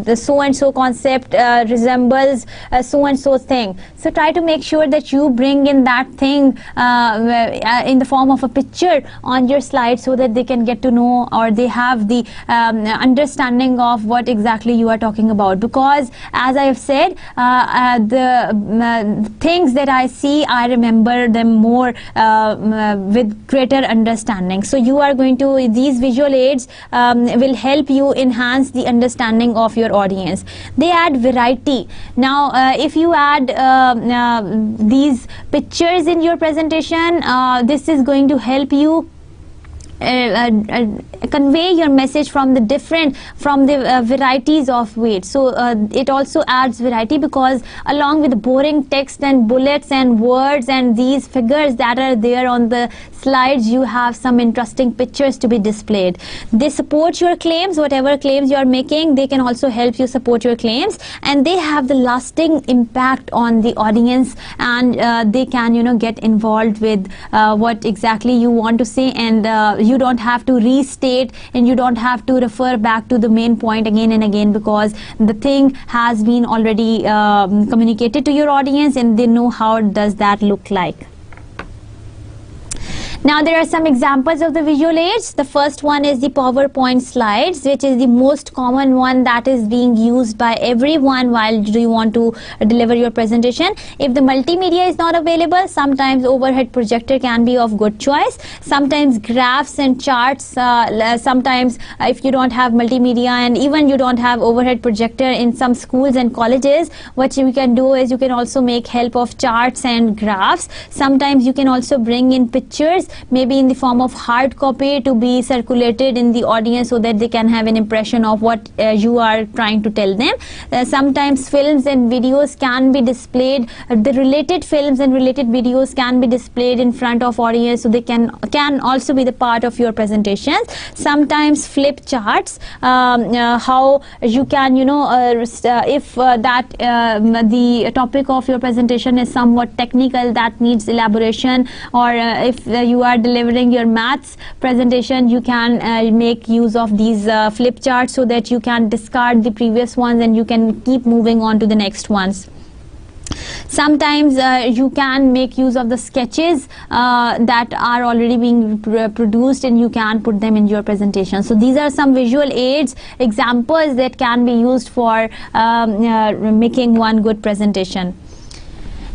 S1: the so and so concept resembles so and so thing. So try to make sure that you bring in that thing in the form of a picture on your slide, so that they can get to know, or they have the understanding of what exactly you are talking about. Because as I have said, the things that I see, I remember them more with greater understanding. So you are going to, these visual aids will help you enhance the understanding of your audience. They add variety. Now if you add these pictures in your presentation, this is going to help you convey your message from the varieties of weight. So it also adds variety, because along with the boring text and bullets and words and these figures that are there on the slides, you have some interesting pictures to be displayed. They support your claims, whatever claims you are making, they can also help you support your claims, and they have the lasting impact on the audience, and they can, you know, get involved with what exactly you want to say, and you don't have to restate, and you don't have to refer back to the main point again and again, because the thing has been already communicated to your audience, and they know how does that look like. Now there are some examples of the visual aids. The first one is the PowerPoint slides, which is the most common one that is being used by everyone while you want to deliver your presentation. If the multimedia is not available, sometimes overhead projector can be of good choice. Sometimes graphs and charts, sometimes if you don't have multimedia and even you don't have overhead projector in some schools and colleges, what you can do is you can also make help of charts and graphs. Sometimes you can also bring in pictures, maybe in the form of hard copy, to be circulated in the audience, so that they can have an impression of what you are trying to tell them. Sometimes films and videos can be displayed, the related films and related videos can be displayed in front of audience, so they can also be the part of your presentations. Sometimes flip charts, how you can, you know, if the topic of your presentation is somewhat technical, that needs elaboration, or if you are delivering your maths presentation, you can make use of these flip charts, so that you can discard the previous ones and you can keep moving on to the next ones. Sometimes you can make use of the sketches that are already being produced, and you can put them in your presentation. So these are some visual aids, examples that can be used for making one good presentation.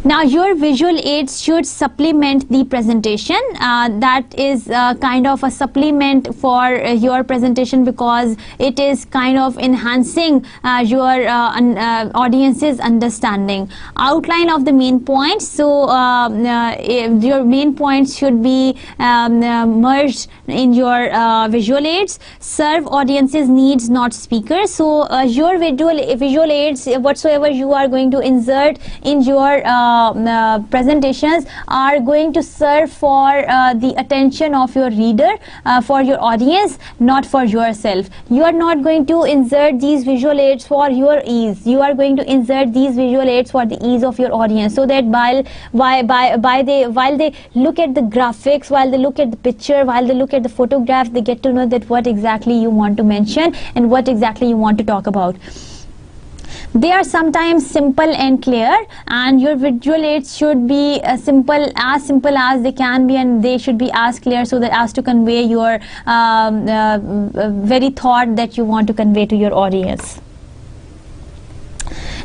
S1: Now your visual aids should supplement the presentation. That is kind of a supplement for your presentation, because it is kind of enhancing your audience's understanding. Outline of the main points. So your main points should be merged in your visual aids. Serve audience's needs, not speakers. So your visual aids, whatsoever you are going to insert in your presentations, are going to serve for the attention of your reader, for your audience, not for yourself. You are not going to insert these visual aids for your ease. You are going to insert these visual aids for the ease of your audience, so that while they look at the graphics, while they look at the picture, while they look at the photograph, they get to know that what exactly you want to mention and what exactly you want to talk about. They are sometimes simple and clear, and your visual aids should be simple as they can be, and they should be as clear, so that as to convey your very thought that you want to convey to your audience.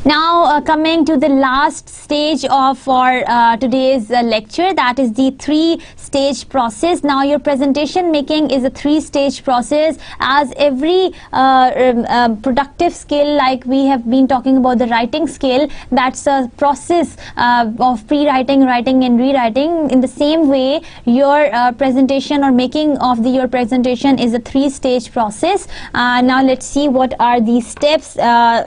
S1: Now coming to the last stage of our today's lecture, that is the 3-stage process. Now your presentation making is a 3-stage process, as every productive skill, like we have been talking about the writing skill, that's a process of pre-writing, writing and rewriting. In the same way, your presentation or making of your presentation is a 3-stage process. Now let's see what are the steps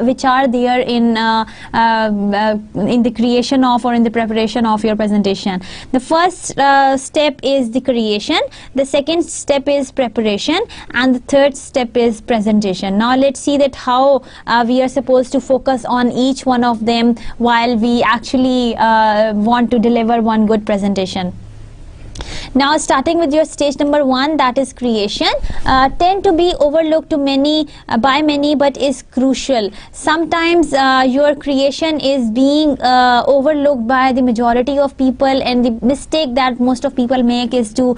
S1: which are there in the creation of or in the preparation of your presentation. The first step is the creation, the second step is preparation, and the third step is presentation. Now let's see that how we are supposed to focus on each one of them while we actually want to deliver one good presentation. Now starting with your stage number 1, that is creation, tend to be overlooked to many by many, but is crucial. Sometimes your creation is being overlooked by the majority of people, and the mistake that most of people make is to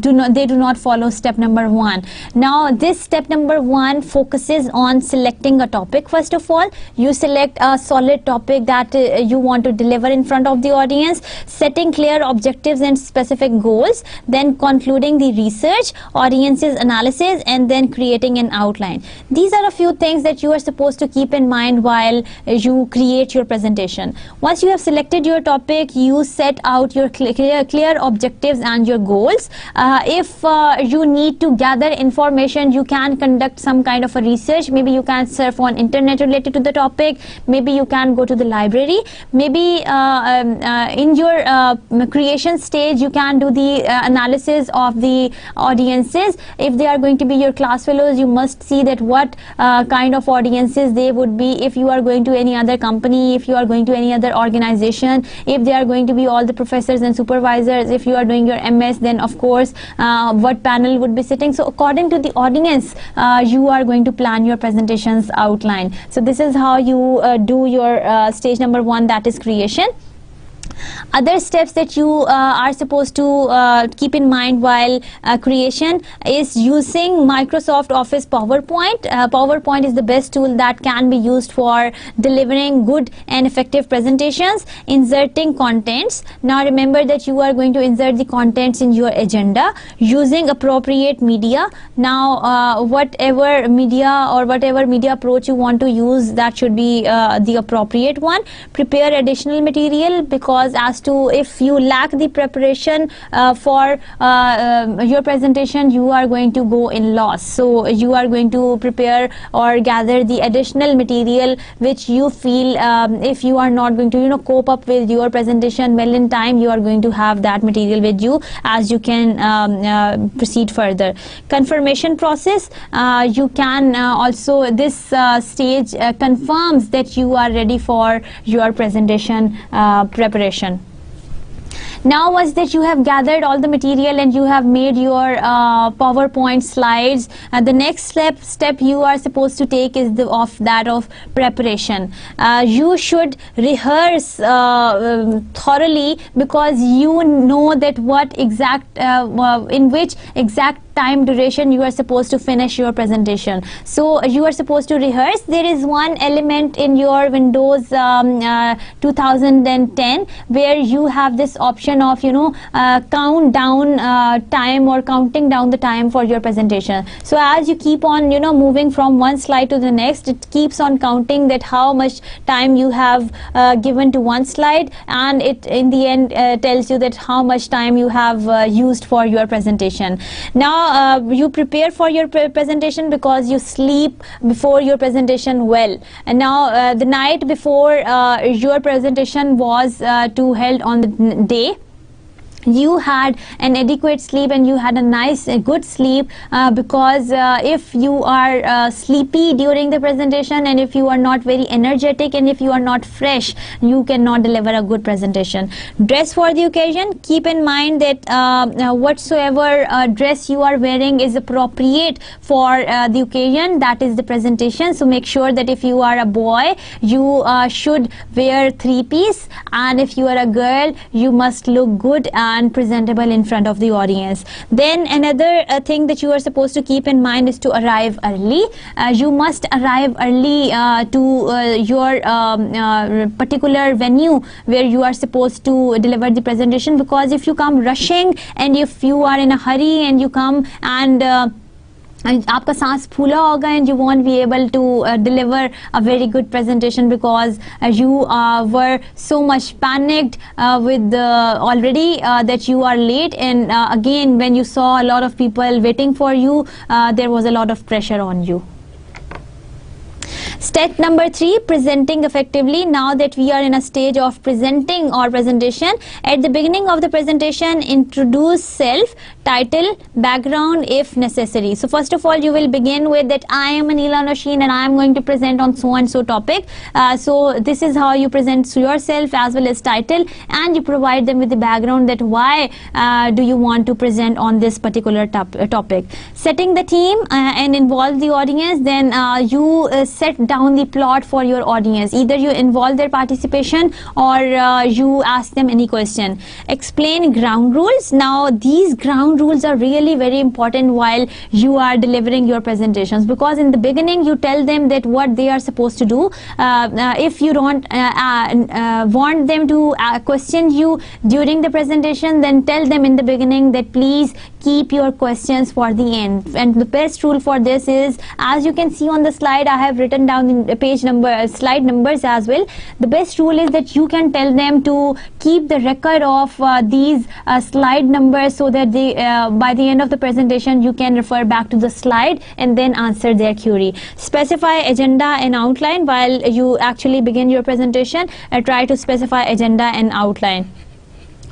S1: do not follow step number 1. Now this step number 1 focuses on selecting a topic. First of all, you select a solid topic that you want to deliver in front of the audience, setting clear objectives and specific goals, then concluding the research, audience's analysis, and then creating an outline. These are a few things that you are supposed to keep in mind while you create your presentation. Once you have selected your topic, you set out your clear objectives and your goals. If you need to gather information, you can conduct some kind of a research. Maybe you can surf on internet related to the topic, maybe you can go to the library, maybe in your creation stage you can do the analysis of the audiences. If they are going to be your class fellows, you must see that what kind of audiences they would be. If you are going to any other company, if you are going to any other organization, if they are going to be all the professors and supervisors, if you are doing your MS, then of course what panel would be sitting. So according to the audience, you are going to plan your presentations outline. So this is how you do your stage number 1, that is creation. Other steps that you are supposed to keep in mind while creation is using Microsoft Office PowerPoint. PowerPoint is the best tool that can be used for delivering good and effective presentations. Inserting contents. Now remember that you are going to insert the contents in your agenda using appropriate media. Now whatever media or whatever media approach you want to use, that should be the appropriate one. Prepare additional material, because as to if you lack the preparation for your presentation, you are going to go in loss. So you are going to prepare or gather the additional material which you feel if you are not going to cope up with your presentation well in time, you are going to have that material with you as you can proceed further. Confirmation process, you can also this stage confirms that you are ready for your presentation preparation. Now once that you have gathered all the material and you have made your PowerPoint slides, the next step you are supposed to take is that of preparation. You should rehearse thoroughly, because you know that what exact in which exact time duration you are supposed to finish your presentation. So you are supposed to rehearse. There is one element in your Windows 2010 where you have this option of count down time or counting down the time for your presentation. So as you keep on moving from one slide to the next, it keeps on counting that how much time you have given to one slide, and it in the end tells you that how much time you have used for your presentation. Now you prepare for your presentation because you sleep before your presentation well, and now the night before your presentation was to held on the day, you had an adequate sleep and you had a good sleep, because if you are sleepy during the presentation, and if you are not very energetic, and if you are not fresh, you cannot deliver a good presentation. Dress for the occasion. Keep in mind that whatsoever dress you are wearing is appropriate for the occasion, that is the presentation. So make sure that if you are a boy, you should wear 3-piece, and if you are a girl, you must look good and presentable in front of the audience. Then another thing that you are supposed to keep in mind is to arrive early. You must arrive early to your particular venue where you are supposed to deliver the presentation, because if you come rushing and if you are in a hurry and you come and आपका सांस फूला होगा and you won't be able to deliver a very good presentation, because you were so much panicked with already that you are late, and again when you saw a lot of people waiting for you, there was a lot of pressure on you. Step number 3, presenting effectively. Now that we are in a stage of presenting our presentation, at the beginning of the presentation, introduce self, title, background if necessary. So first of all, you will begin with that I am Anila Nausheen and I am going to present on so and so topic. So this is how you present yourself as well as title, and you provide them with the background that why do you want to present on this particular topic. Setting the theme and involve the audience. Then you set down the plot for your audience. Either you involve their participation or you ask them any question. Explain ground rules. Now these ground rules are really very important while you are delivering your presentations, because in the beginning you tell them that what they are supposed to do. If you don't want them to question you during the presentation, then tell them in the beginning that please keep your questions for the end. And the best rule for this is, as you can see on the slide, I have written down in page number, slide numbers as well. The best rule is that you can tell them to keep the record of these slide numbers, so that they by the end of the presentation you can refer back to the slide and then answer their query. Specify agenda and outline while you actually begin your presentation. Try to specify agenda and outline.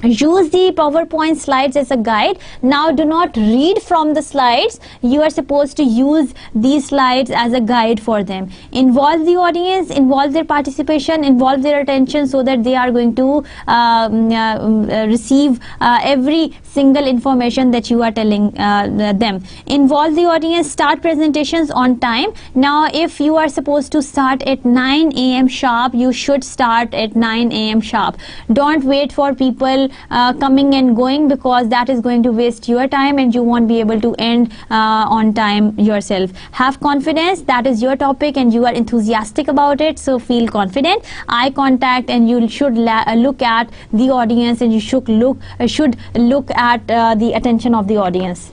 S1: Use the PowerPoint slides as a guide. Now do not read from the slides. You are supposed to use these slides as a guide for them. Involve the audience, involve their participation, involve their attention, so that they are going to receive every single information that you are telling them. Involve the audience. Start presentations on time. Now if you are supposed to start at 9 a.m. sharp, you should start at 9 a.m. sharp. Don't wait for people coming and going, because that is going to waste your time and you won't be able to end on time yourself. Have confidence. That is your topic and you are enthusiastic about it, so feel confident. Eye contact, and you should look at the audience, and you should look at the attention of the audience.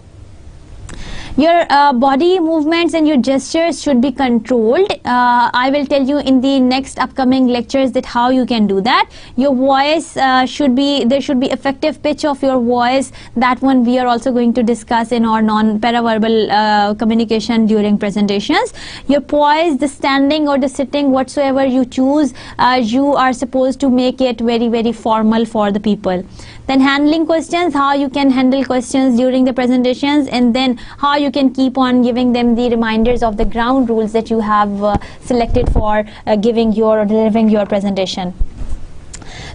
S1: Your body movements and your gestures should be controlled. I will tell you in the next upcoming lectures that how you can do that. Your voice there should be effective pitch of your voice. That one we are also going to discuss in our non-paraverbal communication during presentations. Your poise, the standing or the sitting, whatsoever you choose, you are supposed to make it very, very formal for the people. Then handling questions, how you can handle questions during the presentations, and then how you can keep on giving them the reminders of the ground rules that you have selected for delivering your presentation.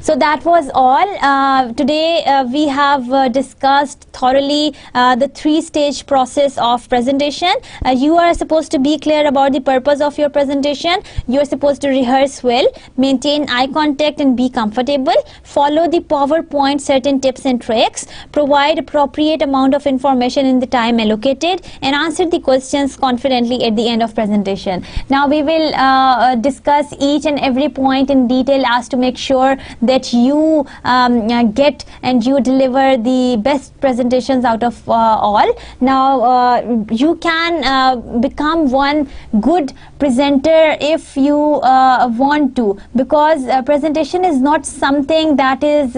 S1: So that was all. Today we have discussed thoroughly the 3-stage process of presentation. You are supposed to be clear about the purpose of your presentation. You are supposed to rehearse well, maintain eye contact and be comfortable, follow the PowerPoint certain tips and tricks, provide appropriate amount of information in the time allocated, and answer the questions confidently at the end of presentation. Now we will discuss each and every point in detail as to make sure that you get and you deliver the best presentations out of all. Now you can become one good presenter if you want to, because presentation is not something that is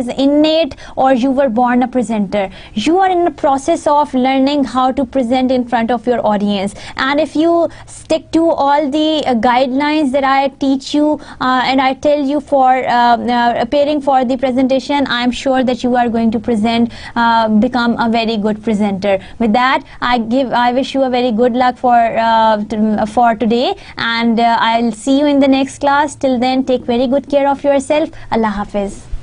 S1: innate or you were born a presenter. You are in the process of learning how to present in front of your audience, and if you stick to all the guidelines that I teach you and I tell you for appearing for the presentation, I am sure that you are going to become a very good presenter. With that, I wish you a very good luck for today, and I'll see you in the next class. Till then, take very good care of yourself. Allah Hafiz.